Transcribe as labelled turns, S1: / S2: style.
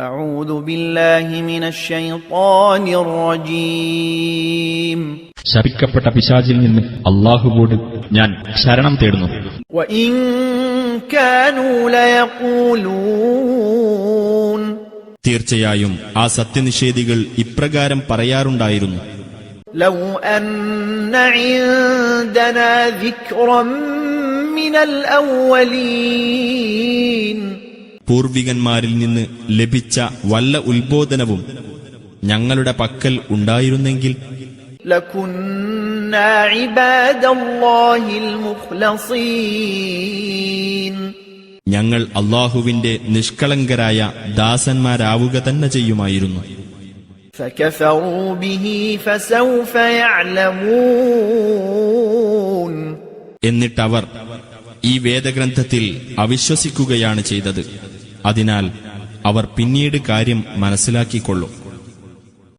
S1: أعوذ بالله من الشيطان الرجيم.
S2: ശപിക്കപ്പെട്ട പിശാചിൽ നിന്ന് അല്ലാഹുവോട് ഞാൻ ശരണം തേടുന്നു.
S1: وإن كانوا ليقولون
S3: തീർച്ചയായും ആ സത്യനിഷേധികൾ ഇപ്രകാരം പറയാറുണ്ടായിരുന്നു:
S1: لو أن عندنا ذكرا من الأولين
S3: പൂർവികന്മാരിൽ നിന്ന് ലഭിച്ച വല്ല ഉത്ബോധനവും ഞങ്ങളുടെ പക്കൽ ഉണ്ടായിരുന്നെങ്കിൽ
S1: لكنا عباد الله المخلصين
S3: ഞങ്ങൾ അല്ലാഹുവിന്റെ നിഷ്കളങ്കരായ ദാസന്മാരാവുക തന്നെ ചെയ്യുമായിരുന്നു.
S1: فكفروا به فسوف يعلمون
S3: എന്നിട്ടവർ ഈ വേദഗ്രന്ഥത്തിൽ അവിശ്വസിക്കുകയാണ് ചെയ്തത്. അതിനാൽ അവർ പിന്നീട് കാര്യം മനസ്സിലാക്കിക്കൊള്ളും.